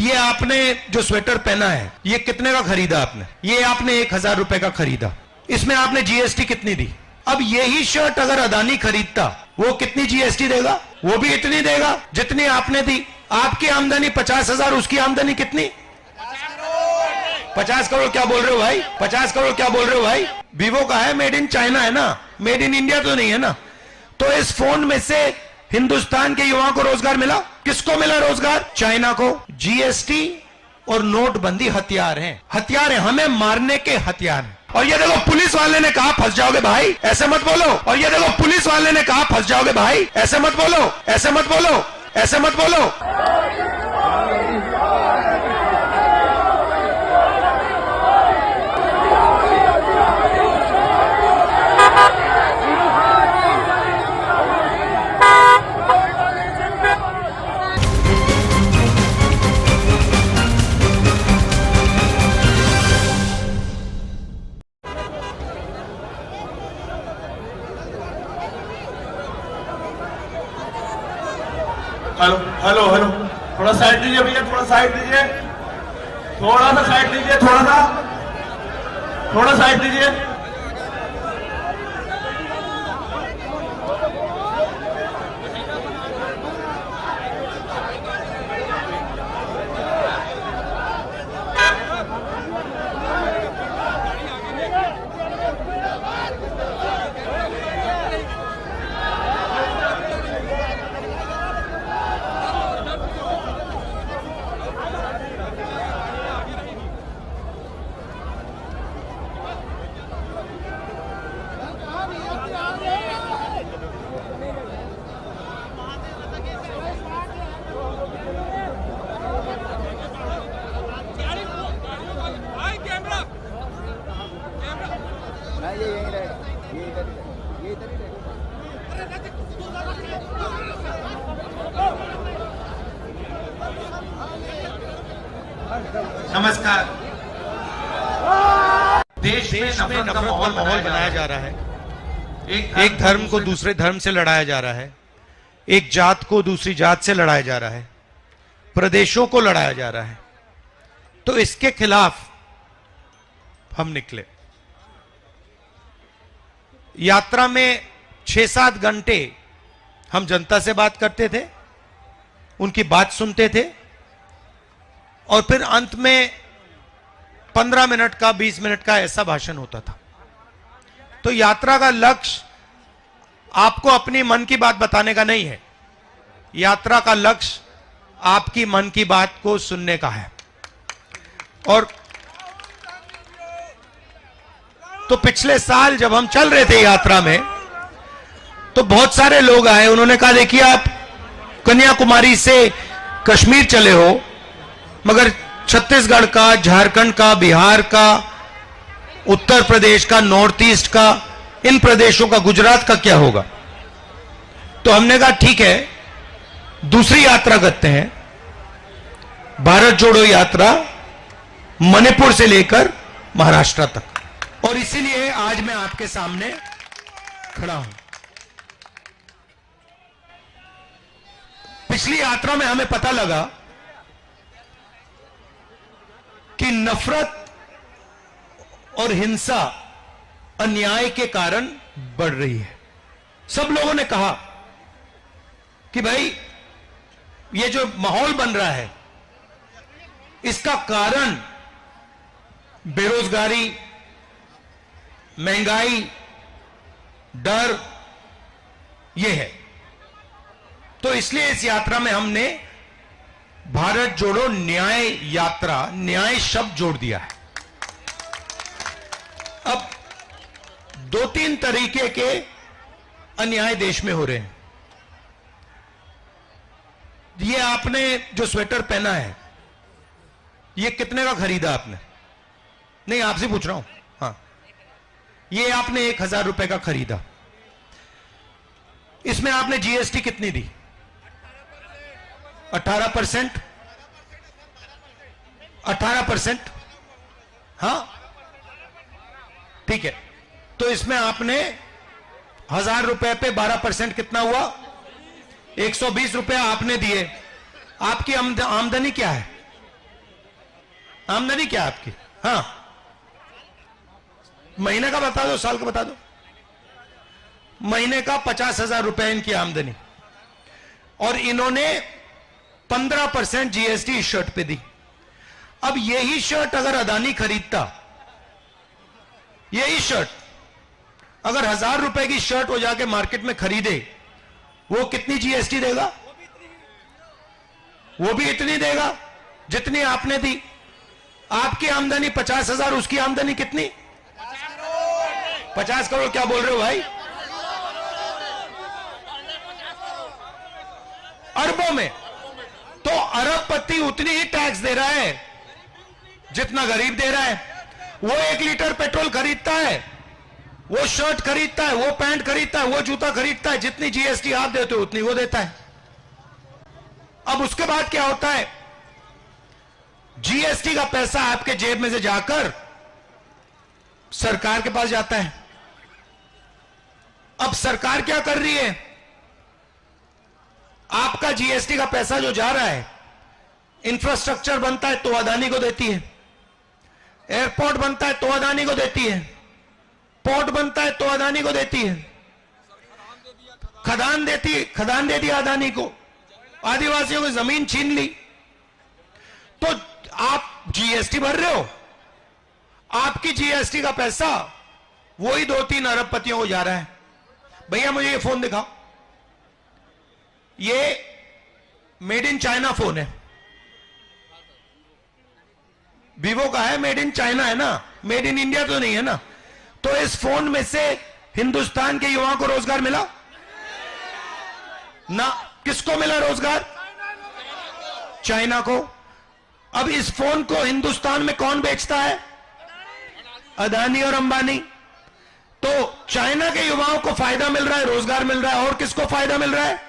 ये आपने जो स्वेटर पहना है ये कितने का खरीदा आपने? ये आपने 1000 रुपए का खरीदा। इसमें आपने जीएसटी कितनी दी? अब यही शर्ट अगर अदानी खरीदता वो कितनी जीएसटी देगा? वो भी इतनी देगा जितनी आपने दी। आपकी आमदनी 50,000, उसकी आमदनी कितनी? 50 करोड़। क्या बोल रहे हो भाई? 50 करोड़ क्या बोल रहे हो भाई? वीवो का है, मेड इन चाइना है ना, मेड इन इंडिया तो नहीं है ना। तो इस फोन में से हिंदुस्तान के युवाओं को रोजगार मिला? किसको मिला रोजगार? चाइना को। जीएसटी और नोटबंदी हथियार हैं, हथियार हैं, हमें मारने के हथियार हैं। और ये देखो पुलिस वाले ने कहा फंस जाओगे भाई, ऐसे मत बोलो। और ये देखो पुलिस वाले ने कहा फंस जाओगे भाई, ऐसे मत बोलो, ऐसे मत बोलो, ऐसे मत बोलो। हेलो हेलो हेलो, थोड़ा साइड दीजिए भैया, थोड़ा साइड दीजिए, थोड़ा सा साइड दीजिए, थोड़ा साइड दीजिए। नमस्कार। देश में नफरत का माहौल बनाया जा रहा है। एक धर्म को दूसरे धर्म से लड़ाया जा रहा है, एक जात को दूसरी जात से लड़ाया जा रहा है, प्रदेशों को लड़ाया जा रहा है। तो इसके खिलाफ हम निकले। यात्रा में 6-7 घंटे हम जनता से बात करते थे, उनकी बात सुनते थे, और फिर अंत में 15 मिनट का 20 मिनट का ऐसा भाषण होता था। तो यात्रा का लक्ष्य आपको अपनी मन की बात बताने का नहीं है, यात्रा का लक्ष्य आपकी मन की बात को सुनने का है। और तो पिछले साल जब हम चल रहे थे यात्रा में, तो बहुत सारे लोग आए, उन्होंने कहा देखिए आप कन्याकुमारी से कश्मीर चले हो, मगर छत्तीसगढ़ का, झारखंड का, बिहार का, उत्तर प्रदेश का, नॉर्थ ईस्ट का, इन प्रदेशों का, गुजरात का क्या होगा? तो हमने कहा ठीक है, दूसरी यात्रा करते हैं, भारत जोड़ो यात्रा, मणिपुर से लेकर महाराष्ट्र तक। और इसीलिए आज मैं आपके सामने खड़ा हूं। पिछली यात्रा में हमें पता लगा कि नफरत और हिंसा अन्याय के कारण बढ़ रही है। सब लोगों ने कहा कि भाई ये जो माहौल बन रहा है इसका कारण बेरोजगारी, महंगाई, डर ये है। तो इसलिए इस यात्रा में हमने भारत जोड़ो न्याय यात्रा, न्याय शब्द जोड़ दिया है। अब 2-3 तरीके के अन्याय देश में हो रहे हैं। ये आपने जो स्वेटर पहना है ये कितने का खरीदा आपने? नहीं, आपसे पूछ रहा हूं। हाँ, ये आपने 1000 रुपए का खरीदा। इसमें आपने जीएसटी कितनी दी? 18%। 18%। हाँ ठीक है। तो इसमें आपने 1000 रुपए पे 12% कितना हुआ? 120 रुपए आपने दिए। आपकी आमदनी क्या है? आमदनी क्या आपकी? हाँ, महीने का बता दो, साल का बता दो। महीने का 50,000 रुपए इनकी आमदनी, और इन्होंने 15% जीएसटी इस शर्ट पे दी। अब यही शर्ट अगर अदानी खरीदता, यही शर्ट अगर 1,000 रुपए की शर्ट वो जाके मार्केट में खरीदे, वो कितनी जीएसटी देगा? वो भी इतनी देगा जितनी आपने दी। आपकी आमदनी 50,000, उसकी आमदनी कितनी? 50 करोड़। क्या बोल रहे हो भाई? अरबों में। तो अरबपति उतनी ही टैक्स दे रहा है जितना गरीब दे रहा है। वो 1 लीटर पेट्रोल खरीदता है, वो शर्ट खरीदता है, वो पैंट खरीदता है, वो जूता खरीदता है, जितनी जीएसटी आप देते हो उतनी वो देता है। अब उसके बाद क्या होता है? जीएसटी का पैसा आपके जेब में से जाकर सरकार के पास जाता है। अब सरकार क्या कर रही है? आपका जीएसटी का पैसा जो जा रहा है, इंफ्रास्ट्रक्चर बनता है तो अदानी को देती है, एयरपोर्ट बनता है तो अदानी को देती है, पोर्ट बनता है तो अदानी को देती है, खदान दे दिया अदानी को, आदिवासियों की जमीन छीन ली। तो आप जीएसटी भर रहे हो, आपकी जीएसटी का पैसा वही 2-3 अरबपतियों को जा रहा है। भैया मुझे ये फोन दिखाओ, ये मेड इन चाइना फोन है, वीवो का है, मेड इन चाइना है ना, मेड इन इंडिया तो नहीं है ना। तो इस फोन में से हिंदुस्तान के युवाओं को रोजगार मिला ना? किसको मिला रोजगार? चाइना को। अब इस फोन को हिंदुस्तान में कौन बेचता है? अदानी और अंबानी। तो चाइना के युवाओं को फायदा मिल रहा है, रोजगार मिल रहा है, और किसको फायदा मिल रहा है?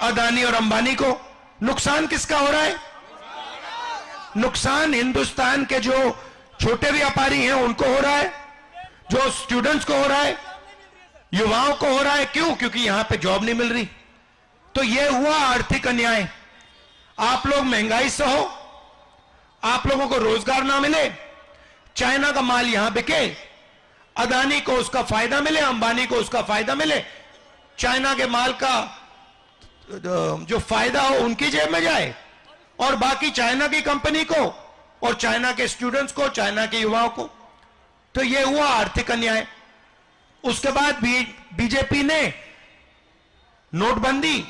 अदानी और अंबानी को। नुकसान किसका हो रहा है? नुकसान हिंदुस्तान के जो छोटे व्यापारी हैं उनको हो रहा है, जो स्टूडेंट्स को हो रहा है, युवाओं को हो रहा है। क्यों? क्योंकि यहां पे जॉब नहीं मिल रही। तो यह हुआ आर्थिक अन्याय। आप लोग महंगाई से हो, आप लोगों को रोजगार ना मिले, चाइना का माल यहां बिके, अदानी को उसका फायदा मिले, अंबानी को उसका फायदा मिले, चाइना के माल का जो फायदा हो उनकी जेब में जाए, और बाकी चाइना की कंपनी को और चाइना के स्टूडेंट्स को, चाइना के युवाओं को। तो यह हुआ आर्थिक अन्याय। उसके बाद भी बीजेपी ने नोटबंदी,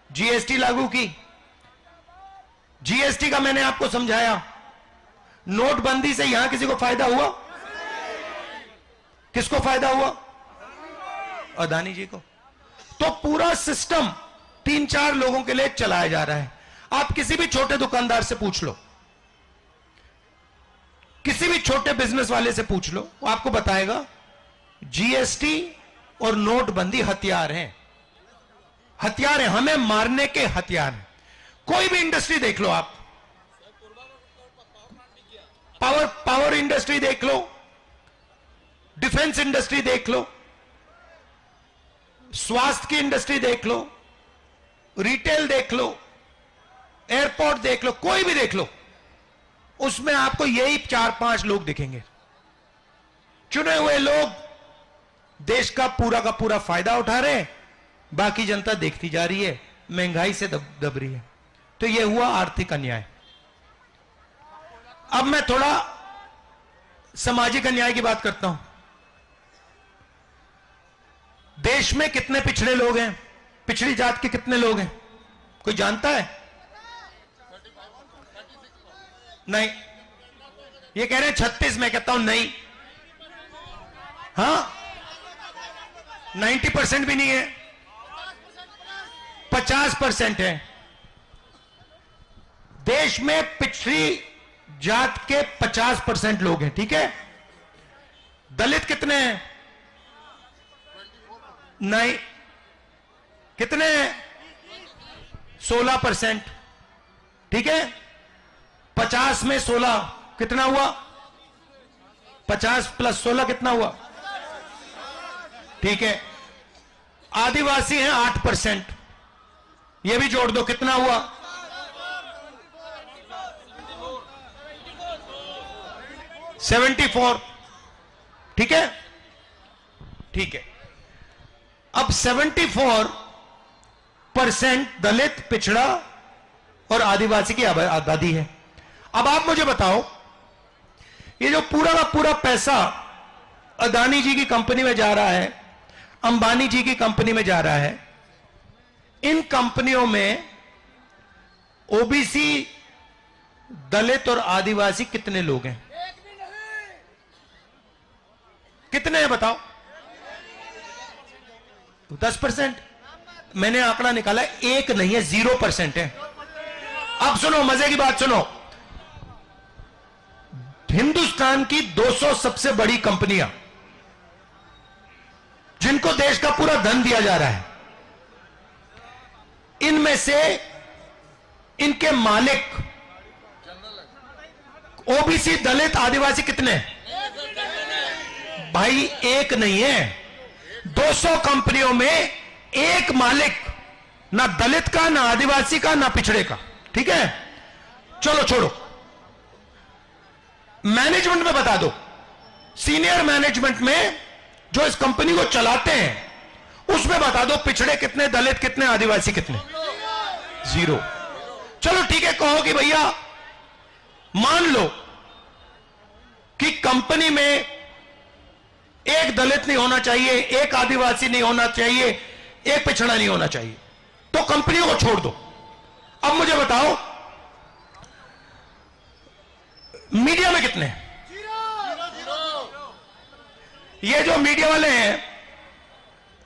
जीएसटी लागू की। जीएसटी का मैंने आपको समझाया, नोटबंदी से यहां किसी को फायदा हुआ? किसको फायदा हुआ? अदानी जी को। तो पूरा सिस्टम 3-4 लोगों के लिए चलाया जा रहा है। आप किसी भी छोटे दुकानदार से पूछ लो, किसी भी छोटे बिजनेस वाले से पूछ लो, वो आपको बताएगा जीएसटी और नोटबंदी हथियार हैं। हथियार हैं, हमें मारने के हथियार हैं। कोई भी इंडस्ट्री देख लो आप, पावर इंडस्ट्री देख लो, डिफेंस इंडस्ट्री देख लो, स्वास्थ्य की इंडस्ट्री देख लो, रिटेल देख लो, एयरपोर्ट देख लो, कोई भी देख लो, उसमें आपको यही 4-5 लोग दिखेंगे। चुने हुए लोग देश का पूरा फायदा उठा रहे हैं, बाकी जनता देखती जा रही है, महंगाई से दब रही है। तो यह हुआ आर्थिक अन्याय। अब मैं थोड़ा सामाजिक अन्याय की बात करता हूं। देश में कितने पिछड़े लोग हैं? पिछड़ी जात के कितने लोग हैं? कोई जानता है? नहीं। ये कह रहे हैं 36, मैं कहता हूं नहीं। हां, 90% भी नहीं है, 50% है। देश में पिछड़ी जात के 50% लोग हैं, ठीक है? दलित कितने हैं? नहीं। कितने हैं? 16%, ठीक है? 50 में 16 कितना हुआ? 50 + 16 कितना हुआ? ठीक है। आदिवासी हैं 8%, ये भी जोड़ दो, कितना हुआ? 74, ठीक है, ठीक है। अब 74% दलित, पिछड़ा और आदिवासी की आबादी है। अब आप मुझे बताओ, ये जो पूरा का पूरा पैसा अदानी जी की कंपनी में जा रहा है, अंबानी जी की कंपनी में जा रहा है, इन कंपनियों में ओबीसी, दलित और आदिवासी कितने लोग हैं? कितने हैं बताओ? 10%। मैंने आंकड़ा निकाला, एक नहीं है, 0% है। अब सुनो, मजे की बात सुनो। हिंदुस्तान की 200 सबसे बड़ी कंपनियां, जिनको देश का पूरा धन दिया जा रहा है, इनमें से इनके मालिक ओबीसी, दलित, आदिवासी कितने हैं? भाई एक नहीं है, 200 कंपनियों में एक मालिक, ना दलित का, ना आदिवासी का, ना पिछड़े का, ठीक है। चलो छोड़ो, मैनेजमेंट में बता दो, सीनियर मैनेजमेंट में जो इस कंपनी को चलाते हैं, उसमें बता दो पिछड़े कितने, दलित कितने, आदिवासी कितने? 0। चलो ठीक है, कहो कि भैया मान लो कि कंपनी में एक दलित नहीं होना चाहिए, एक आदिवासी नहीं होना चाहिए, एक पिछड़ा नहीं होना चाहिए, तो कंपनियों को छोड़ दो। अब मुझे बताओ, मीडिया में कितने हैं? ये जो मीडिया वाले हैं,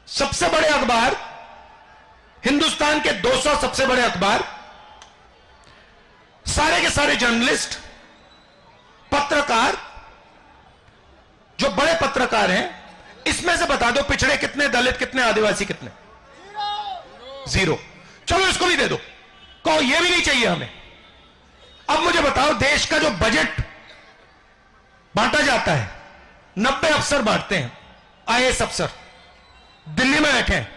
सबसे बड़े अखबार, हिंदुस्तान के 200 सबसे बड़े अखबार, सारे के सारे जर्नलिस्ट, पत्रकार, जो बड़े पत्रकार हैं, इसमें से बता दो पिछड़े कितने, दलित कितने, आदिवासी कितने? 0। चलो इसको भी दे दो, कहो ये भी नहीं चाहिए हमें। अब मुझे बताओ, देश का जो बजट बांटा जाता है, 90 अफसर बांटते हैं, आईएएस अफसर दिल्ली में बैठे हैं,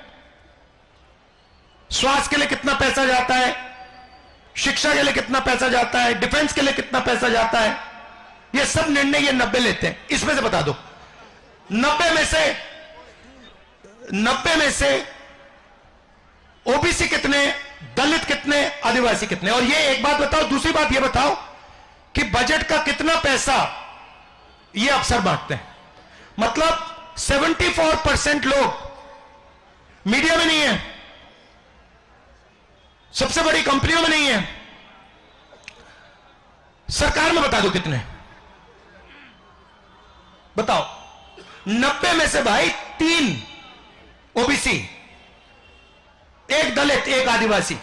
स्वास्थ्य के लिए कितना पैसा जाता है, शिक्षा के लिए कितना पैसा जाता है, डिफेंस के लिए कितना पैसा जाता है, ये सब निर्णय ये 90 लेते हैं। इसमें से बता दो, 90 में से ओबीसी कितने, दलित कितने, आदिवासी कितने? और ये एक बात बताओ, दूसरी बात ये बताओ कि बजट का कितना पैसा ये अफसर बांटते हैं। मतलब 74% लोग मीडिया में नहीं है, सबसे बड़ी कंपनियों में नहीं है, सरकार में बता दो कितने? बताओ। 90 में से भाई 3 ओबीसी, एक दलित, एक आदिवासी।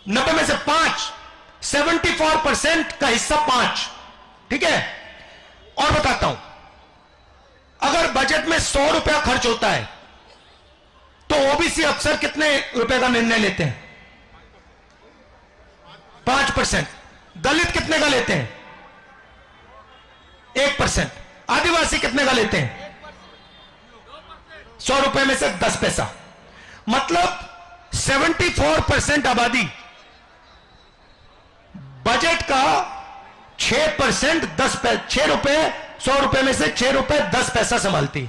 90 में से 5, 74% का हिस्सा 5, ठीक है। और बताता हूं, अगर बजट में 100 रुपया खर्च होता है तो ओबीसी अफसर कितने रुपए का निर्णय लेते हैं? 5%। दलित कितने का लेते हैं? 1%। आदिवासी कितने का लेते हैं? 100 रुपए में से 10 पैसा। मतलब 74% आबादी बजट का 6%, 6 रुपए, 100 रुपए में से 6 रुपए 10 पैसा संभालती।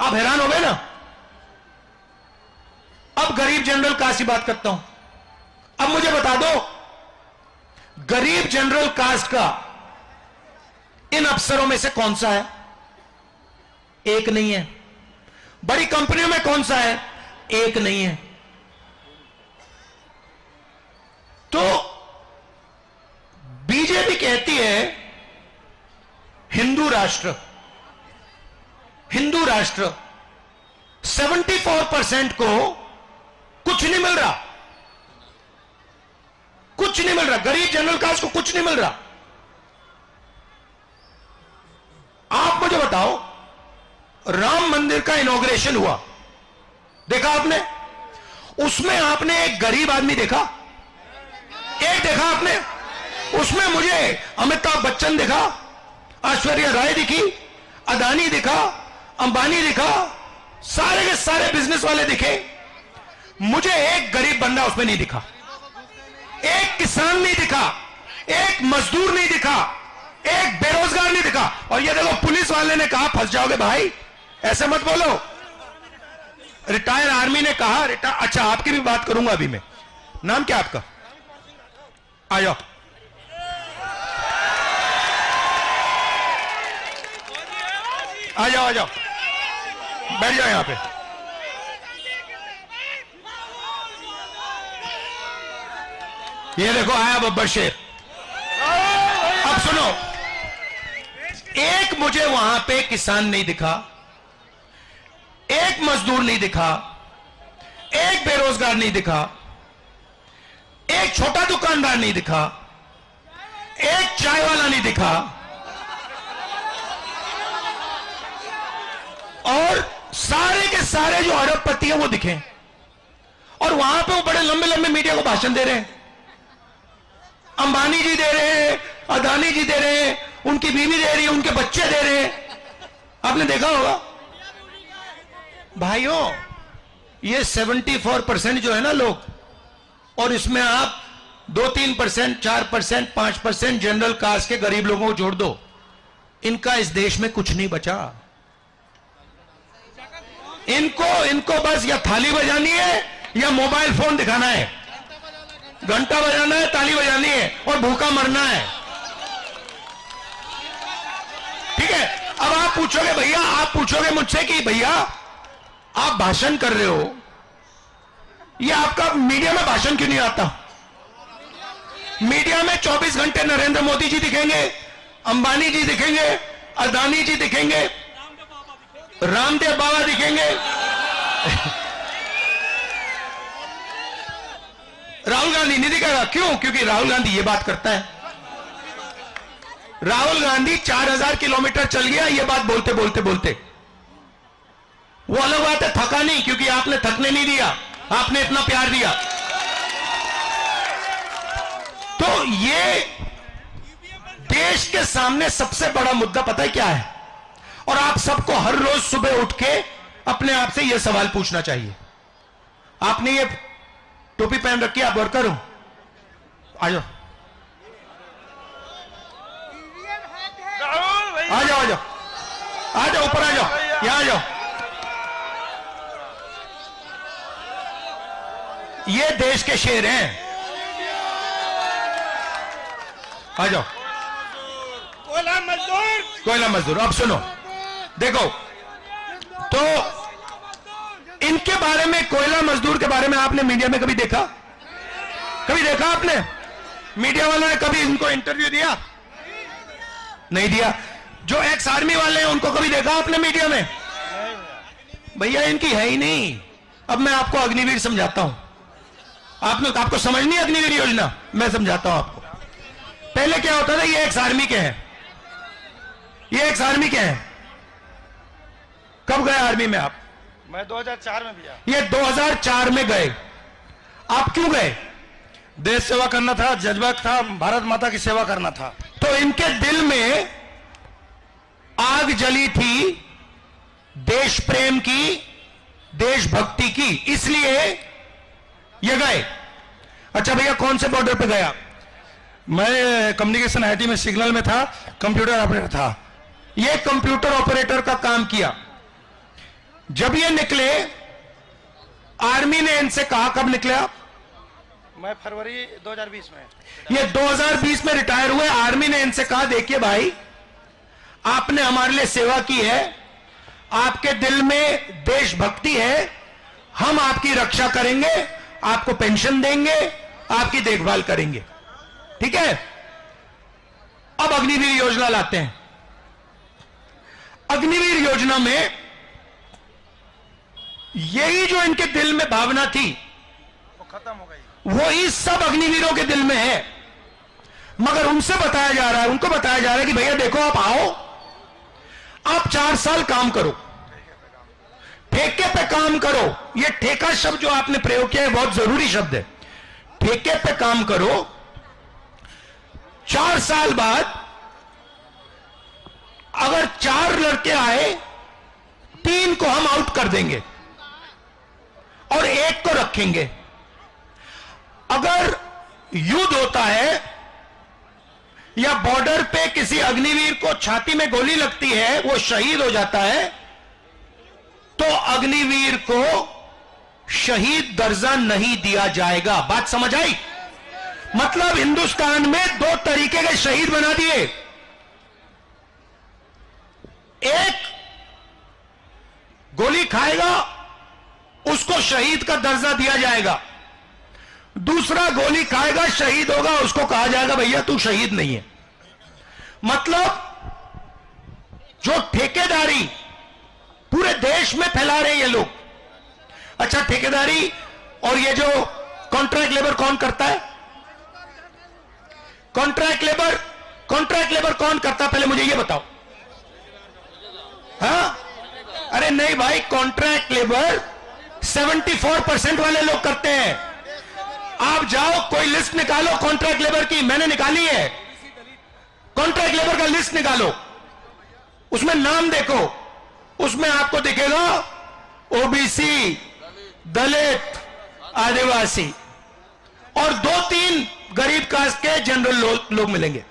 आप हैरान हो गए ना। अब गरीब जनरल कास्ट की बात करता हूं। अब मुझे बता दो, गरीब जनरल कास्ट का इन अफसरों में से कौन सा है? एक नहीं है। बड़ी कंपनियों में कौन सा है? एक नहीं है। तो बीजेपी कहती है हिंदू राष्ट्र, हिंदू राष्ट्र। 74% को कुछ नहीं मिल रहा, कुछ नहीं मिल रहा। गरीब जनरल कास्ट को कुछ नहीं मिल रहा। आप मुझे बताओ, राम मंदिर का इनॉग्रेशन हुआ, देखा आपने? उसमें आपने एक गरीब आदमी देखा? एक देखा आपने? उसमें मुझे अमिताभ बच्चन दिखा, ऐश्वर्या राय दिखी, अदानी दिखा, अंबानी दिखा, सारे के सारे बिजनेस वाले दिखे। मुझे एक गरीब बंदा उसमें नहीं दिखा। एक किसान किसान नहीं दिखा, एक मजदूर नहीं दिखा, एक बेरोजगार नहीं दिखा। और ये देखो पुलिस वाले ने कहा फंस जाओगे भाई, ऐसे मत बोलो। रिटायर आर्मी ने कहा अच्छा आपकी भी बात करूंगा अभी मैं। नाम क्या आपका? आ जाओ। आ जाओ, आ जाओ, बैठ जाओ यहां पे। ये देखो आया बब्बर शेर। अब सुनो, एक मुझे वहां पे किसान नहीं दिखा, एक मजदूर नहीं दिखा, एक बेरोजगार नहीं दिखा, एक छोटा दुकानदार नहीं दिखा, एक चाय वाला नहीं दिखा, और सारे के सारे जो अरबपति हैं वो दिखे। और वहां पे वो बड़े लंबे लंबे मीडिया को भाषण दे रहे हैं। अंबानी जी दे रहे हैं, अदानी जी दे रहे हैं, उनकी बीवी दे रही है, उनके बच्चे दे रहे हैं। आपने देखा होगा भाइयों, ये 74% जो है ना लोग, और इसमें आप 2-3%, 4%, 5% जनरल कास्ट के गरीब लोगों को जोड़ दो, इनका इस देश में कुछ नहीं बचा। इनको बस या थाली बजानी है या मोबाइल फोन दिखाना है, घंटा बजाना है, ताली बजानी है और भूखा मरना है। ठीक है। अब आप पूछोगे भैया, आप पूछोगे मुझसे कि भैया आप भाषण कर रहे हो, ये आपका मीडिया में भाषण क्यों नहीं आता? मीडिया में 24 घंटे नरेंद्र मोदी जी दिखेंगे, अंबानी जी दिखेंगे, अदानी जी दिखेंगे, रामदेव बाबा दिखेंगे, राहुल गांधी नहीं दिखेगा। क्यों? क्योंकि राहुल गांधी ये बात करता है। राहुल गांधी 4000 किलोमीटर चल गया ये बात बोलते बोलते बोलते। वो अलग बात है, थका नहीं, क्योंकि आपने थकने नहीं दिया, आपने इतना प्यार दिया। तो ये देश के सामने सबसे बड़ा मुद्दा पता है क्या है? और आप सबको हर रोज सुबह उठ के अपने आप से यह सवाल पूछना चाहिए। आपने ये टोपी पहन रखी है, आप वर्कर हो, आ जाओ, आ जाओ, आ जाओ, आ जाओ, ऊपर आ जाओ, यहां आ जाओ। ये देश के शेर हैं, आ जाओ। कोयला मजदूर, कोयला मजदूर। अब सुनो, देखो तो इनके बारे में, कोयला मजदूर के बारे में आपने मीडिया में कभी देखा? कभी देखा आपने? मीडिया वालों ने कभी इनको इंटरव्यू दिया? नहीं दिया। जो एक्स आर्मी वाले हैं उनको कभी देखा आपने मीडिया में? भैया इनकी है ही नहीं। अब मैं आपको अग्निवीर समझाता हूं। आपको समझनी है अग्निवीर योजना? मैं समझाता हूं आपको। पहले क्या होता था, ये एक्स आर्मी के हैं, ये एक्स आर्मी के हैं। कब गए आर्मी में आप? मैं 2004 में गया। ये 2004 में गए। आप क्यों गए? देश सेवा करना था, जज्बा था, भारत माता की सेवा करना था। तो इनके दिल में आग जली थी देश प्रेम की, देशभक्ति की, इसलिए ये गए। अच्छा भैया, कौन से बॉर्डर पे गया? मैं कम्युनिकेशन आईटी में सिग्नल में था, कंप्यूटर ऑपरेटर था। ये कंप्यूटर ऑपरेटर का काम किया। जब ये निकले, आर्मी ने इनसे कहा, कब निकले आप? मैं फरवरी 2020 में। ये 2020 में रिटायर हुए। आर्मी ने इनसे कहा, देखिए भाई, आपने हमारे लिए सेवा की है, आपके दिल में देशभक्ति है, हम आपकी रक्षा करेंगे, आपको पेंशन देंगे, आपकी देखभाल करेंगे। ठीक है। अब अग्निवीर योजना लाते हैं। अग्निवीर योजना में यही जो इनके दिल में भावना थी वो खत्म हो गई। वही सब अग्निवीरों के दिल में है, मगर उनसे बताया जा रहा है, उनको बताया जा रहा है कि भैया देखो, आप आओ, आप 4 साल काम करो, ठेके पे काम करो। ये ठेका शब्द जो आपने प्रयोग किया है बहुत जरूरी शब्द है। ठेके पे काम करो, 4 साल बाद अगर 4 लड़के आए, 3 को हम आउट कर देंगे और 1 को रखेंगे। अगर युद्ध होता है या बॉर्डर पे किसी अग्निवीर को छाती में गोली लगती है, वो शहीद हो जाता है, तो अग्निवीर को शहीद दर्जा नहीं दिया जाएगा। बात समझ आई? मतलब हिंदुस्तान में दो तरीके के शहीद बना दिए। एक गोली खाएगा उसको शहीद का दर्जा दिया जाएगा, दूसरा गोली खाएगा शहीद होगा उसको कहा जाएगा भैया तू शहीद नहीं है। मतलब जो ठेकेदारी पूरे देश में फैला रहे हैं ये लोग। अच्छा, ठेकेदारी और ये जो कॉन्ट्रैक्ट लेबर कौन करता है? कॉन्ट्रैक्ट लेबर कौन करता है? पहले मुझे ये बताओ। हाँ, अरे नहीं भाई, कॉन्ट्रैक्ट लेबर 74% वाले लोग करते हैं। आप जाओ कोई लिस्ट निकालो कॉन्ट्रैक्ट लेबर की, मैंने निकाली है। कॉन्ट्रैक्ट लेबर का लिस्ट निकालो, उसमें नाम देखो, उसमें आपको दिखेगा ओबीसी, दलित, आदिवासी और 2-3 गरीब कास्ट के जनरल लोग मिलेंगे।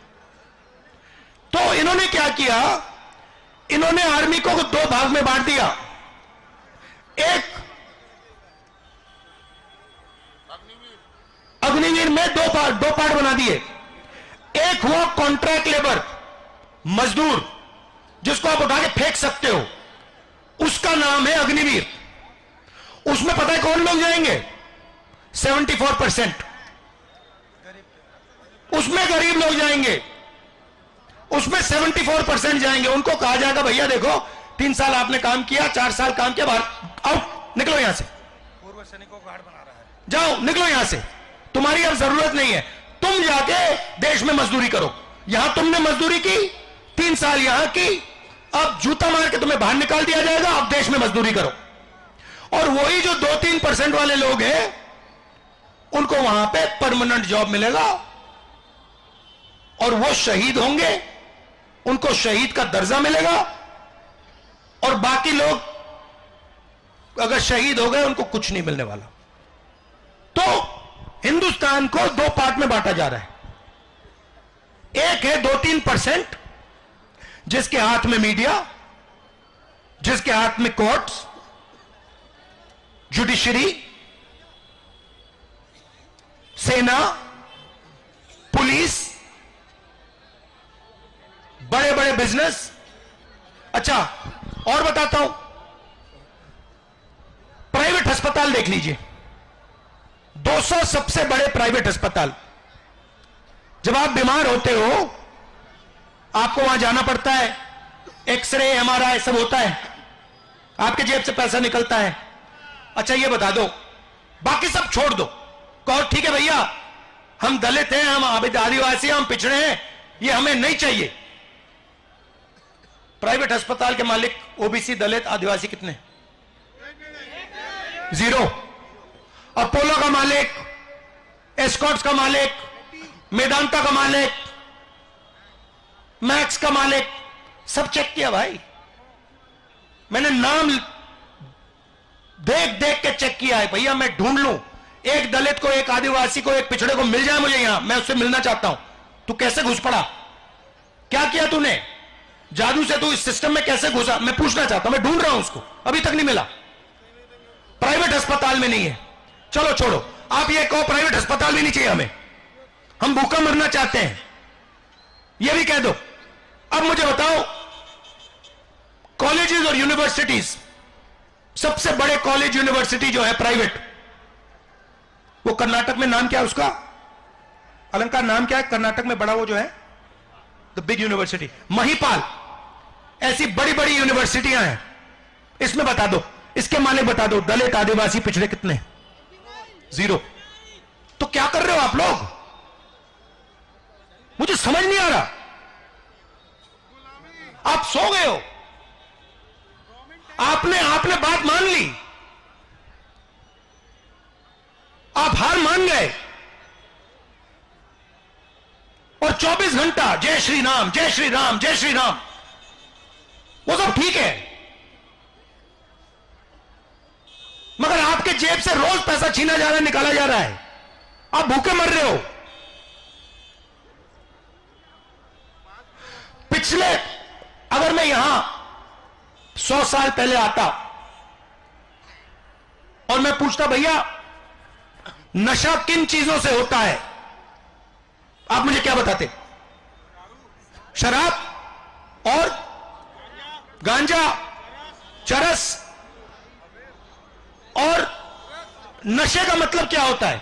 तो इन्होंने क्या किया, इन्होंने आर्मी को 2 भाग में बांट दिया। एक अग्निवीर में 2 पार्ट बना दिए। एक हुआ कॉन्ट्रैक्ट लेबर, मजदूर, जिसको आप उठा के फेंक सकते हो, उसका नाम है अग्निवीर। उसमें पता है कौन लोग जाएंगे? 74%। उसमें गरीब लोग जाएंगे, उसमें 74% जाएंगे। उनको कहा जाएगा भैया देखो 3 साल आपने काम किया, 4 साल काम किया, बाहर आओ, निकलो यहां से, पूर्व सैनिकों को हार्ड बना रहा है। जाओ निकलो यहां से, तुम्हारी अब जरूरत नहीं है, तुम जाके देश में मजदूरी करो। यहां तुमने मजदूरी की 3 साल यहां की, अब जूता मार के तुम्हें बाहर निकाल दिया जाएगा, अब देश में मजदूरी करो। और वही जो 2-3% वाले लोग हैं उनको वहां पे परमानेंट जॉब मिलेगा और वो शहीद होंगे, उनको शहीद का दर्जा मिलेगा। और बाकी लोग अगर शहीद हो गए उनको कुछ नहीं मिलने वाला। तो हिंदुस्तान को 2 पार्ट में बांटा जा रहा है। एक है 2-3% जिसके हाथ में मीडिया, जिसके हाथ में कोर्ट्स, जुडिशरी, सेना, पुलिस, बड़े बड़े बिजनेस। अच्छा, और बताता हूं, प्राइवेट अस्पताल देख लीजिए, 200 सबसे बड़े प्राइवेट अस्पताल। जब आप बीमार होते हो आपको वहां जाना पड़ता है, एक्सरे, एमआरआई सब होता है, आपके जेब से पैसा निकलता है। अच्छा ये बता दो, बाकी सब छोड़ दो, कहो ठीक है भैया हम दलित हैं, हम आदिवासी हैं, हम पिछड़े हैं, ये हमें नहीं चाहिए। प्राइवेट अस्पताल के मालिक ओबीसी, दलित, आदिवासी कितने? 0। अपोलो का मालिक, एस्कॉर्ट्स का मालिक, मेदांता का मालिक, मैक्स का मालिक, सब चेक किया भाई, मैंने नाम देख देख के चेक किया है। भैया मैं ढूंढ लूं एक दलित को, एक आदिवासी को, एक पिछड़े को मिल जाए मुझे यहां, मैं उससे मिलना चाहता हूं। तू कैसे घुस पड़ा? क्या किया तूने? जादू से तू इस सिस्टम में कैसे घुसा? मैं पूछना चाहता हूं, मैं ढूंढ रहा हूं उसको, अभी तक नहीं मिला। प्राइवेट अस्पताल में नहीं है, चलो छोड़ो, आप ये कहो प्राइवेट अस्पताल भी नहीं चाहिए हमें, हम भूखा मरना चाहते हैं, ये भी कह दो। अब मुझे बताओ, कॉलेजेस और यूनिवर्सिटीज, सबसे बड़े कॉलेज यूनिवर्सिटी जो है प्राइवेट, वो कर्नाटक में नाम क्या है उसका? अलंकार नाम क्या है कर्नाटक में बड़ा वो जो है द बिग यूनिवर्सिटी? महिपाल। ऐसी बड़ी बड़ी यूनिवर्सिटियां हैं, इसमें बता दो, इसके मालिक बता दो, दलित, आदिवासी, पिछड़े कितने? 0। तो क्या कर रहे हो आप लोग? मुझे समझ नहीं आ रहा। आप सो गए हो, आपने बात मान ली, आप हार मान गए और 24 घंटा जय श्री राम, जय श्री राम, जय श्री राम, वो सब ठीक है, मगर आपके जेब से रोज पैसा छीना जा रहा है, निकाला जा रहा है, आप भूखे मर रहे हो। पिछले, अगर मैं यहां 100 साल पहले आता और मैं पूछता भैया नशा किन चीजों से होता है, आप मुझे क्या बताते? शराब और गांजा, चरस। और नशे का मतलब क्या होता है?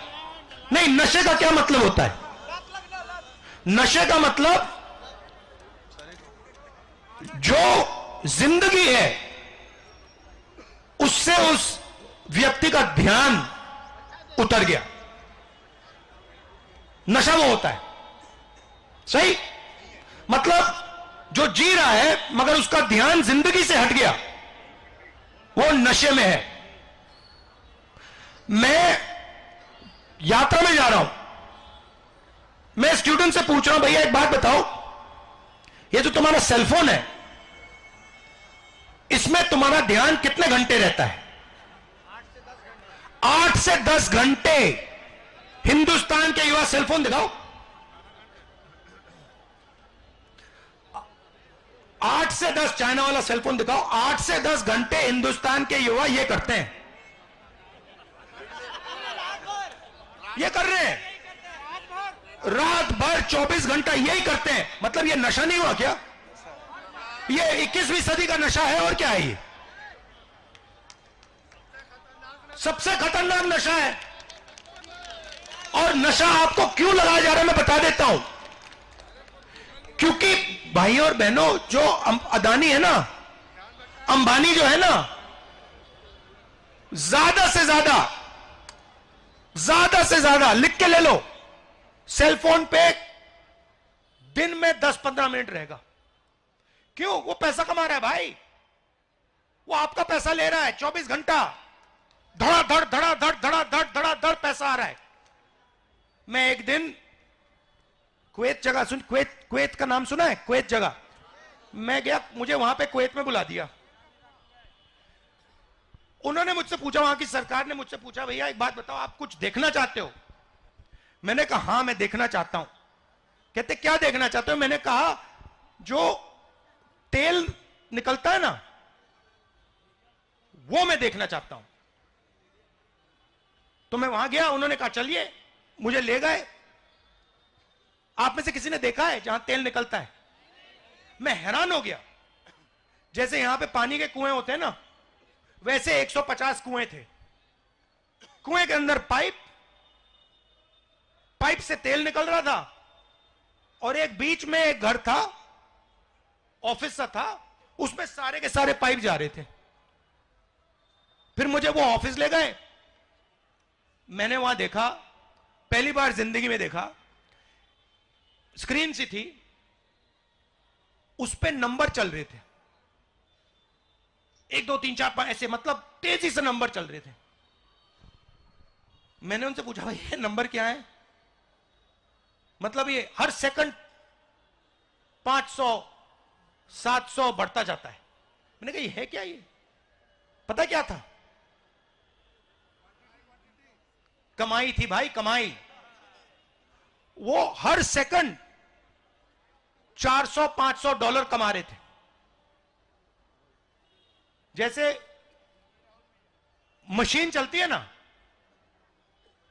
नहीं, नशे का क्या मतलब होता है? नशे का मतलब जो जिंदगी है उससे उस व्यक्ति का ध्यान उतर गया, नशा वो होता है। सही? मतलब जो जी रहा है मगर उसका ध्यान जिंदगी से हट गया, वो नशे में है। मैं यात्रा में जा रहा हूं, मैं स्टूडेंट से पूछ रहा हूं भैया एक बात बताओ, ये जो तुम्हारा सेलफोन है इसमें तुम्हारा ध्यान कितने घंटे रहता है? 8 से 10 घंटे। हिंदुस्तान के युवा सेलफोन दिखाओ। 8 से 10, चाइना वाला सेलफोन दिखाओ। 8 से 10 घंटे हिंदुस्तान के युवा ये करते हैं, ये कर रहे हैं रात भर 24 घंटा यही करते हैं। मतलब ये नशा नहीं हुआ क्या? ये 21वीं सदी का नशा है और क्या है? ये सबसे खतरनाक नशा है। और नशा आपको क्यों लगाया जा रहा है मैं बता देता हूं। क्योंकि भाई और बहनों, जो अदानी है ना, अंबानी जो है ना, ज्यादा से ज्यादा लिख के ले लो, सेलफोन पे दिन में 10-15 मिनट रहेगा। क्यों? वो पैसा कमा रहा है भाई, वो आपका पैसा ले रहा है। 24 घंटा धड़ाधड़ धड़ाधड़ धड़ाधड़ धड़ाधड़ पैसा आ रहा है। मैं एक दिन कुवैत जगह कुवैत का नाम सुना है? कुवैत जगह मैं गया, मुझे वहां पे कुवैत में बुला दिया। उन्होंने मुझसे पूछा, वहां की सरकार ने मुझसे पूछा, भैया एक बात बताओ, आप कुछ देखना चाहते हो? मैंने कहा हां मैं देखना चाहता हूं। कहते क्या देखना चाहते हो? मैंने कहा जो तेल निकलता है ना वो मैं देखना चाहता हूं। तो मैं वहां गया, उन्होंने कहा चलिए, मुझे ले गए। आप में से किसी ने देखा है जहां तेल निकलता है? मैं हैरान हो गया। जैसे यहां पे पानी के कुएं होते हैं ना, वैसे 150 कुएं थे। कुएं के अंदर पाइप से तेल निकल रहा था, और एक बीच में एक घर था, ऑफिस सा था, उसमें सारे के सारे पाइप जा रहे थे। फिर मुझे वो ऑफिस ले गए। मैंने वहां देखा, पहली बार जिंदगी में देखा, स्क्रीन सी थी, उस पे नंबर चल रहे थे, 1 2 3 4 5 ऐसे, मतलब तेजी से नंबर चल रहे थे। मैंने उनसे पूछा भाई ये नंबर क्या है? मतलब ये हर सेकंड 500 700 बढ़ता जाता है। मैंने कहा ये है क्या? ये पता क्या था? कमाई थी भाई, कमाई। वो हर सेकंड 400-500 डॉलर कमा रहे थे। जैसे मशीन चलती है ना,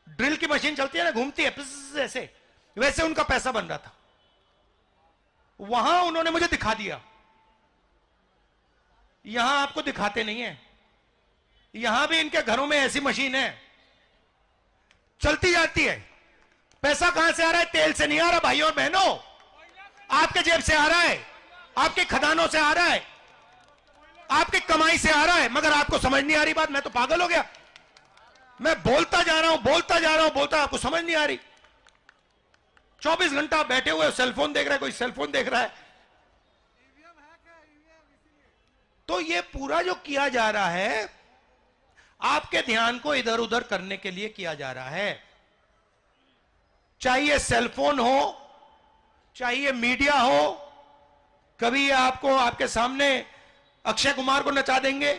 ड्रिल की मशीन चलती है ना, घूमती है ऐसे, वैसे उनका पैसा बन रहा था। वहां उन्होंने मुझे दिखा दिया। यहां आपको दिखाते नहीं है। यहां भी इनके घरों में ऐसी मशीन है, चलती जाती है। पैसा कहां से आ रहा है? तेल से नहीं आ रहा भाइयों और बहनों, आपके जेब से आ रहा है, आपके खदानों से आ रहा है, आपकी कमाई से आ रहा है। मगर आपको समझ नहीं आ रही बात। मैं तो पागल हो गया। मैं बोलता जा रहा हूं, आपको समझ नहीं आ रही। 24 घंटा बैठे हुए सेलफोन देख रहा है, कोई सेलफोन देख रहा है। तो ये पूरा जो किया जा रहा है, आपके ध्यान को इधर उधर करने के लिए किया जा रहा है। चाहिए सेलफोन हो, चाहिए मीडिया हो। कभी आपको आपके सामने अक्षय कुमार को नचा देंगे,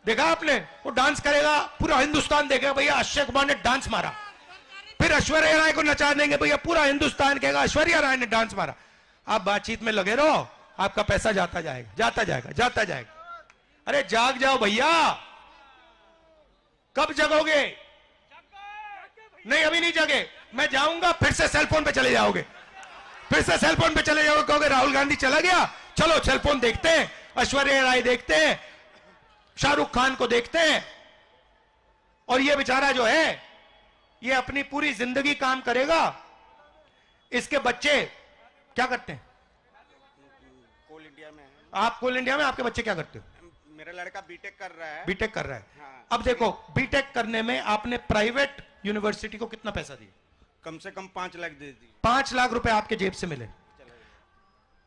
देखा आपने? वो डांस करेगा, पूरा हिंदुस्तान देखेगा भैया अक्षय कुमार ने डांस मारा। फिर ऐश्वर्या राय को नचा देंगे, भैया पूरा हिंदुस्तान कहेगा ऐश्वर्या राय ने डांस मारा। आप बातचीत में लगे रहो, आपका पैसा जाता जाएगा, जाता जाएगा, जाता जाएगा। अरे जाग जाओ भैया, कब जगोगे? नहीं अभी नहीं जगे, मैं जाऊंगा फिर से सेलफोन पे चले जाओगे, फिर से सेलफोन पे चले जाओगे, कहोगे राहुल गांधी चला गया, चलो सेलफोन देखते हैं, ऐश्वर्या राय देखते हैं, शाहरुख खान को देखते हैं। और ये बेचारा जो है ये अपनी पूरी जिंदगी काम करेगा। इसके बच्चे क्या करते हैं? कोल इंडिया में है। आप कोल इंडिया में, आपके बच्चे क्या करते हो? मेरा लड़का बीटेक कर रहा है। बीटेक कर रहा है। हाँ। अब देखो बीटेक करने में आपने प्राइवेट यूनिवर्सिटी को कितना पैसा दिया? कम से कम 5 लाख दे दी। 5 लाख रुपए आपके जेब से मिले।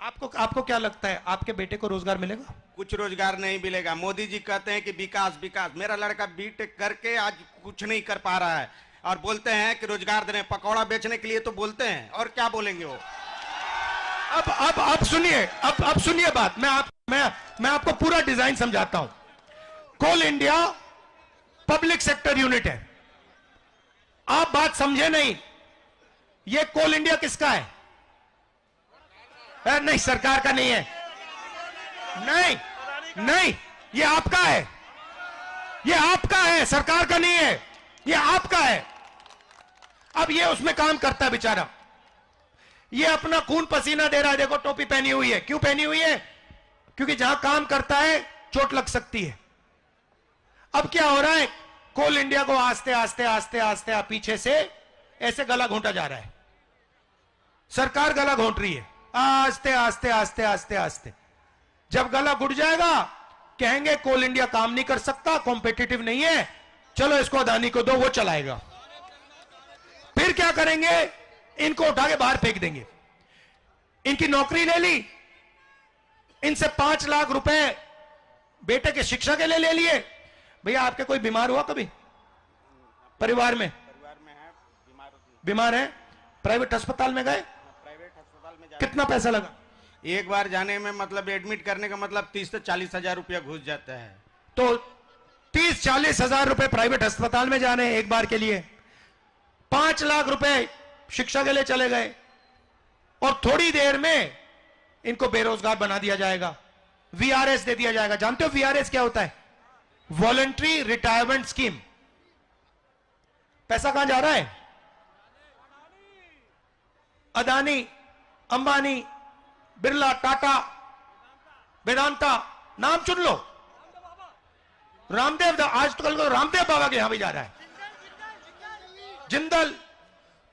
आपको क्या लगता है आपके बेटे को रोजगार मिलेगा? कुछ रोजगार नहीं मिलेगा। मोदी जी कहते हैं कि विकास विकास, मेरा लड़का बीटेक करके आज कुछ नहीं कर पा रहा है और बोलते हैं कि रोजगार देने, पकौड़ा बेचने के लिए तो बोलते हैं, और क्या बोलेंगे वो। अब सुनिए, अब सुनिए बात, मैं आपको पूरा डिजाइन समझाता हूं। कोल इंडिया पब्लिक सेक्टर यूनिट है, आप बात समझे नहीं। ये कोल इंडिया किसका है? नहीं सरकार का नहीं है, नहीं ये आपका है, ये आपका है, सरकार का नहीं है, ये आपका है। अब ये उसमें काम करता है बेचारा, ये अपना खून पसीना दे रहा है। देखो टोपी पहनी हुई है, क्यों पहनी हुई है? क्योंकि जहां काम करता है चोट लग सकती है। अब क्या हो रहा है, कोल इंडिया को आस्ते आस्ते आस्ते आस्ते पीछे से ऐसे गला घोंटा जा रहा है, सरकार गला घोंट रही है, आस्ते आस्ते आस्ते आस्ते आस्ते। जब गला घुट जाएगा कहेंगे कोल इंडिया काम नहीं कर सकता, कॉम्पिटिटिव नहीं है, चलो इसको अदानी को दो, वो चलाएगा। फिर क्या करेंगे, इनको उठा के बाहर फेंक देंगे, इनकी नौकरी ले ली, इनसे 5 लाख रुपए बेटे के शिक्षा के लिए ले लिए। भैया आपके कोई बीमार हुआ कभी परिवार में? परिवार में है, बीमार है, प्राइवेट अस्पताल में गए, प्राइवेट अस्पताल में कितना पैसा लगा? एक बार जाने में मतलब एडमिट करने का मतलब 30 से 40 हजार रुपया घुस जाता है। तो 30-40 हजार रुपए प्राइवेट अस्पताल में जाने एक बार के लिए, 5 लाख रुपए शिक्षा के लिए चले गए, और थोड़ी देर में इनको बेरोजगार बना दिया जाएगा, वीआरएस दे दिया जाएगा। जानते हो वीआरएस क्या होता है? Voluntary retirement scheme. पैसा कहां जा रहा है? अदानी, अंबानी, बिरला, टाटा, वेदांता, नाम चुन लो, रामदेव, आज तो कल को रामदेव बाबा के यहां भी जा रहा है, जिंदल।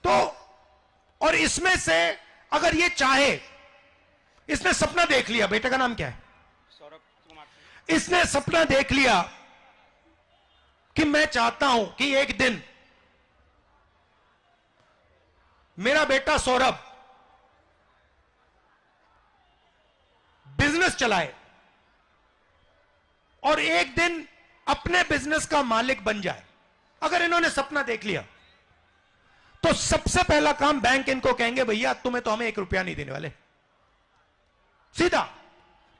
तो और इसमें से अगर ये चाहे, इसने सपना देख लिया, बेटे का नाम क्या है? सौरभ कुमार। इसने सपना देख लिया कि मैं चाहता हूं कि एक दिन मेरा बेटा सौरभ बिजनेस चलाए और एक दिन अपने बिजनेस का मालिक बन जाए। अगर इन्होंने सपना देख लिया तो सबसे पहला काम बैंक इनको कहेंगे, भैया तुम्हें तो हमें 1 रुपया नहीं देने वाले। सीधा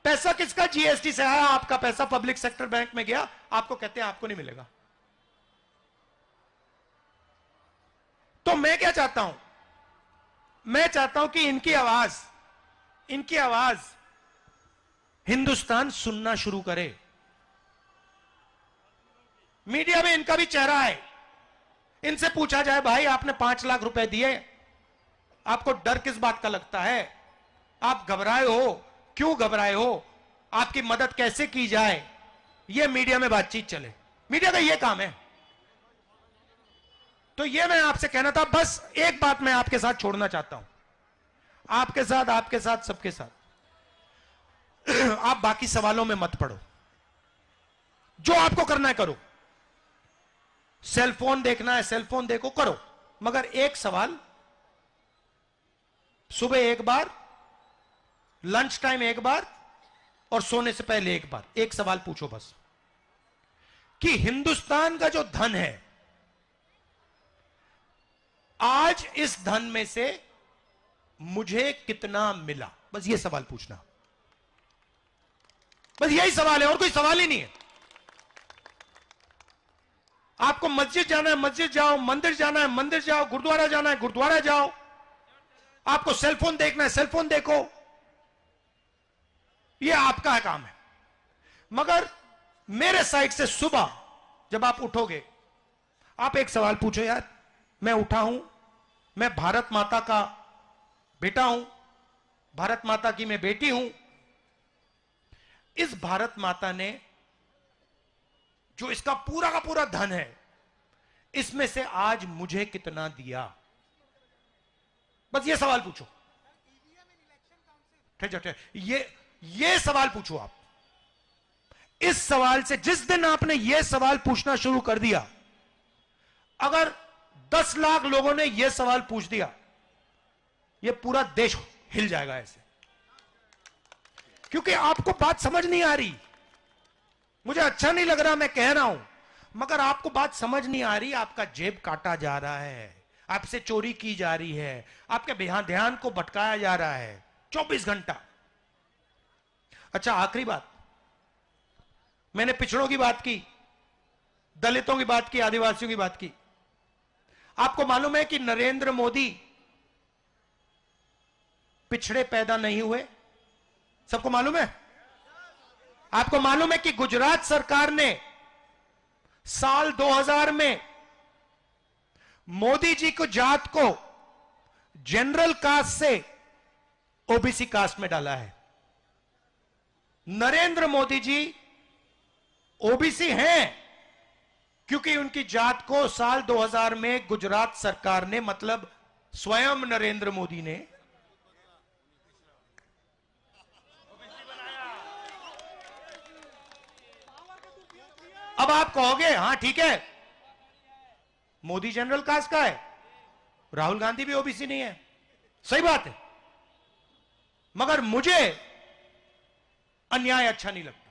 पैसा किसका? जीएसटी से आया, आपका पैसा पब्लिक सेक्टर बैंक में गया, आपको कहते हैं आपको नहीं मिलेगा। तो मैं क्या चाहता हूं, मैं चाहता हूं कि इनकी आवाज हिंदुस्तान सुनना शुरू करे। मीडिया में इनका भी चेहरा है, इनसे पूछा जाए भाई आपने 5 लाख रुपए दिए, आपको डर किस बात का लगता है? आप घबराए हो, क्यों घबराए हो? आपकी मदद कैसे की जाए? यह मीडिया में बातचीत चले, मीडिया का यह काम है। तो यह मैं आपसे कहना था। बस एक बात मैं आपके साथ छोड़ना चाहता हूं, आपके साथ सबके साथ। आप बाकी सवालों में मत पड़ो, जो आपको करना है करो। सेलफोन देखना है सेलफोन देखो, करो, मगर एक सवाल, सुबह एक बार, लंच टाइम एक बार, और सोने से पहले एक बार एक सवाल पूछो बस, कि हिंदुस्तान का जो धन है, आज इस धन में से मुझे कितना मिला? बस ये सवाल पूछना, बस यही सवाल है, और कोई सवाल ही नहीं है। आपको मस्जिद जाना है मस्जिद जाओ, मंदिर जाना है मंदिर जाओ, गुरुद्वारा जाना है गुरुद्वारा जाओ, आपको सेलफोन देखना है, सेलफोन देखो, यह आपका है काम है। मगर मेरे साइड से सुबह जब आप उठोगे, आप एक सवाल पूछो, यार मैं उठा हूं, मैं भारत माता का बेटा हूं, भारत माता की मैं बेटी हूं। इस भारत माता ने जो इसका पूरा का पूरा धन है, इसमें से आज मुझे कितना दिया? बस ये सवाल पूछो। ठीक है, ये सवाल पूछो आप। इस सवाल से, जिस दिन आपने यह सवाल पूछना शुरू कर दिया, अगर 10 लाख लोगों ने यह सवाल पूछ दिया, यह पूरा देश हिल जाएगा ऐसे। क्योंकि आपको बात समझ नहीं आ रही। मुझे अच्छा नहीं लग रहा मैं कह रहा हूं, मगर आपको बात समझ नहीं आ रही। आपका जेब काटा जा रहा है, आपसे चोरी की जा रही है, आपके ध्यान को भटकाया जा रहा है 24 घंटा। अच्छा, आखिरी बात, मैंने पिछड़ों की बात की, दलितों की बात की, आदिवासियों की बात की। आपको मालूम है कि नरेंद्र मोदी पिछड़े पैदा नहीं हुए? सबको मालूम है? आपको मालूम है कि गुजरात सरकार ने साल 2000 में मोदी जी को जात को जनरल कास्ट से ओबीसी कास्ट में डाला है। नरेंद्र मोदी जी ओबीसी हैं क्योंकि उनकी जात को साल 2000 में गुजरात सरकार ने, मतलब स्वयं नरेंद्र मोदी ने, अब आप कहोगे हां ठीक है, मोदी जनरल कास्ट का है, राहुल गांधी भी ओबीसी नहीं है, सही बात है, मगर मुझे अन्याय अच्छा नहीं लगता।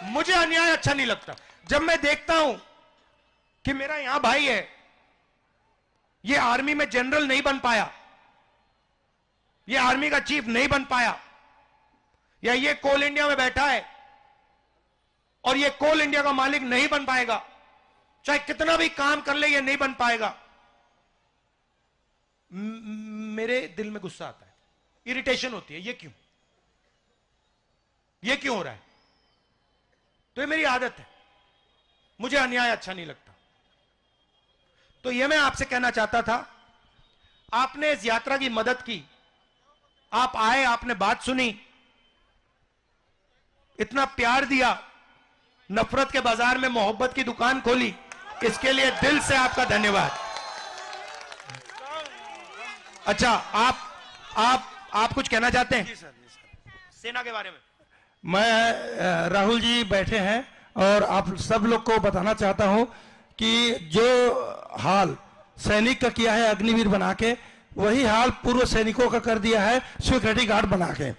मुझे अन्याय अच्छा नहीं लगता जब मैं देखता हूं कि मेरा यहां भाई है, ये आर्मी में जनरल नहीं बन पाया, ये आर्मी का चीफ नहीं बन पाया, या ये कोल इंडिया में बैठा है और ये कोल इंडिया का मालिक नहीं बन पाएगा, चाहे कितना भी काम कर ले ये नहीं बन पाएगा। मेरे दिल में गुस्सा आता है, इरिटेशन होती है, ये क्यों हो रहा है? तो ये मेरी आदत है, मुझे अन्याय अच्छा नहीं लगता। तो ये मैं आपसे कहना चाहता था, आपने इस यात्रा की मदद की, आप आए, आपने बात सुनी, इतना प्यार दिया, नफरत के बाजार में मोहब्बत की दुकान खोली, इसके लिए दिल से आपका धन्यवाद। अच्छा, आप कुछ कहना चाहते हैं? जी सर, सेना के बारे में। मैं राहुल जी बैठे हैं और आप सब लोग को बताना चाहता हूं कि जो हाल सैनिक का किया है अग्निवीर बना के, वही हाल पूर्व सैनिकों का कर दिया है सिक्योरिटी गार्ड बना के।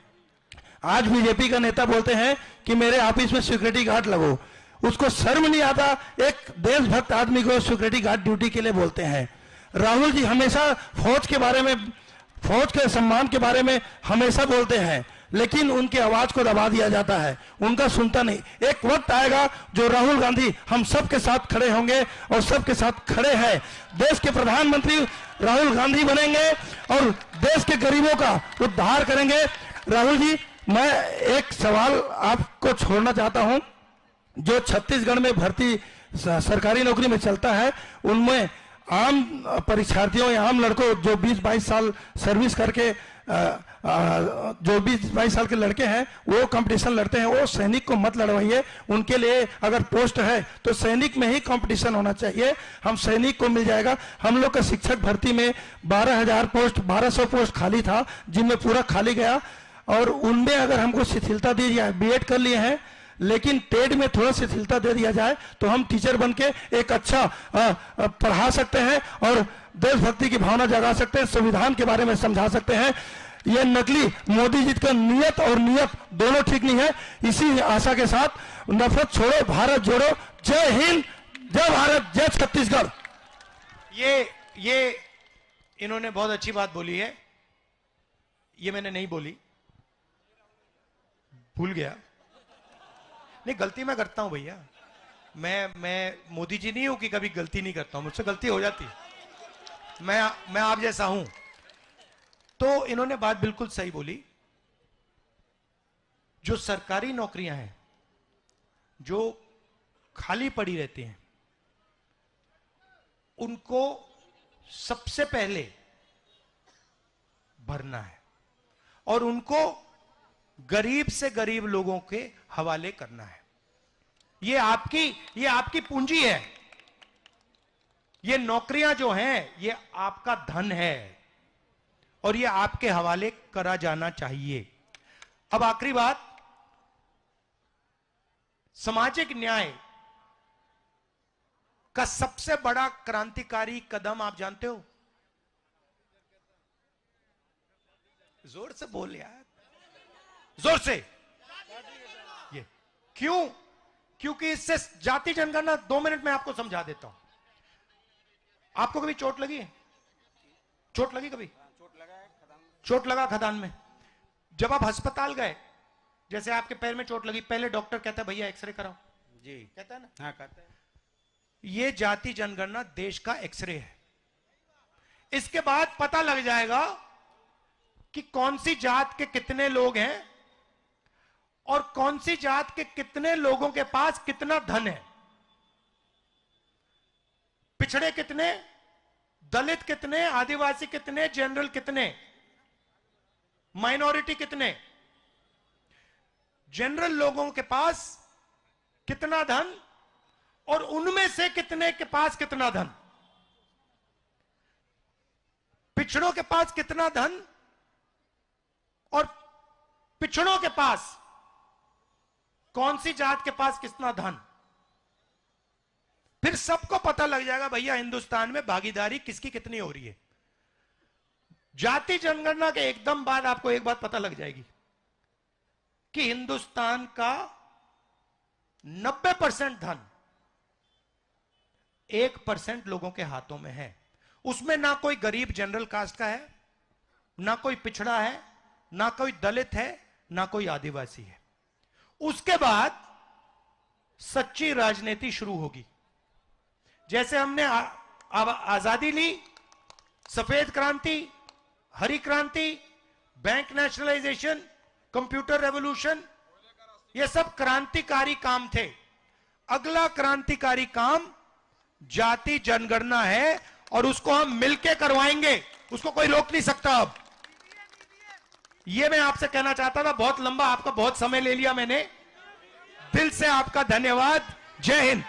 आज बीजेपी का नेता बोलते हैं कि मेरे ऑफिस में सिक्योरिटी गार्ड लगो, उसको शर्म नहीं आता? एक देशभक्त आदमी को सिक्योरिटी गार्ड ड्यूटी के लिए बोलते हैं। राहुल जी हमेशा फौज के बारे में, फौज के सम्मान के बारे में हमेशा बोलते हैं, लेकिन उनकी आवाज को दबा दिया जाता है, उनका सुनता नहीं। एक वक्त आएगा जो राहुल गांधी हम सबके साथ खड़े होंगे और सबके साथ खड़े हैं। देश के प्रधानमंत्री राहुल गांधी बनेंगे और देश के गरीबों का उद्धार करेंगे। राहुल जी, मैं एक सवाल आपको छोड़ना चाहता हूं। जो छत्तीसगढ़ में भर्ती सरकारी नौकरी में चलता है, उनमें आम परीक्षार्थियों या आम लड़कों जो 20-22 साल सर्विस करके जो 20-22 साल के लड़के हैं वो कंपटीशन लड़ते हैं, वो सैनिक को मत लड़वाइए। उनके लिए अगर पोस्ट है तो सैनिक में ही कंपटीशन होना चाहिए, हम सैनिक को मिल जाएगा। हम लोग का शिक्षक भर्ती में 12,000 पोस्ट, 1200 पोस्ट खाली था, जिनमें पूरा खाली गया, और उनमें अगर हमको शिथिलता दी जाए, बीएड कर लिए हैं लेकिन टेड में थोड़ा शिथिलता दे दिया जाए तो हम टीचर बनके एक अच्छा पढ़ा सकते हैं और देशभक्ति की भावना जगा सकते हैं, संविधान के बारे में समझा सकते हैं। ये नकली मोदी जी का नियत और नियत दोनों ठीक नहीं है। इसी आशा के साथ नफरत छोड़ो, भारत जोड़ो, जय हिंद, जय भारत, जय छत्तीसगढ़। ये इन्होंने बहुत अच्छी बात बोली है, ये मैंने नहीं बोली, भूल गया। नहीं, गलती मैं करता हूं भैया, मैं मोदी जी नहीं हूं कि कभी गलती नहीं करता हूं, मुझसे गलती हो जाती है। मैं आप जैसा हूं। तो इन्होंने बात बिल्कुल सही बोली। जो सरकारी नौकरियां हैं जो खाली पड़ी रहती हैं, उनको सबसे पहले भरना है और उनको गरीब से गरीब लोगों के हवाले करना है। ये आपकी पूंजी है। ये नौकरियां जो हैं ये आपका धन है और ये आपके हवाले करा जाना चाहिए। अब आखिरी बात, सामाजिक न्याय का सबसे बड़ा क्रांतिकारी कदम आप जानते हो? जोर से बोल यार, जोर से। ये क्यों? क्योंकि इससे जाति जनगणना, 2 मिनट में आपको समझा देता हूं। आपको कभी चोट लगी है? चोट लगी कभी? चोट लगा खदान में। जब आप अस्पताल गए, जैसे आपके पैर में चोट लगी, पहले डॉक्टर कहता है भैया एक्सरे कराओ। जी कहता है ना? हाँ कहता है। ये जाति जनगणना देश का एक्सरे है। इसके बाद पता लग जाएगा कि कौन सी जात के कितने लोग हैं और कौन सी जात के कितने लोगों के पास कितना धन है, पिछड़े कितने, दलित कितने, आदिवासी कितने, जनरल कितने, माइनॉरिटी कितने। जनरल लोगों के पास कितना धन और उनमें से कितने के पास कितना धन, पिछड़ों के पास कितना धन और पिछड़ों के पास कौन सी जात के पास कितना धन। फिर सबको पता लग जाएगा भैया हिंदुस्तान में भागीदारी किसकी कितनी हो रही है। जाति जनगणना के एकदम बाद आपको एक बात पता लग जाएगी कि हिंदुस्तान का 90% धन 1% लोगों के हाथों में है। उसमें ना कोई गरीब जनरल कास्ट का है, ना कोई पिछड़ा है, ना कोई दलित है, ना कोई आदिवासी है। उसके बाद सच्ची राजनीति शुरू होगी। जैसे हमने आजादी ली, सफेद क्रांति, हरी क्रांति, बैंक नेशनलाइजेशन, कंप्यूटर रेवोल्यूशन, ये सब क्रांतिकारी काम थे। अगला क्रांतिकारी काम जाति जनगणना है और उसको हम मिलके करवाएंगे, उसको कोई रोक नहीं सकता। अब ये मैं आपसे कहना चाहता था। बहुत लंबा आपका बहुत समय ले लिया मैंने। दिल से आपका धन्यवाद। जय हिंद।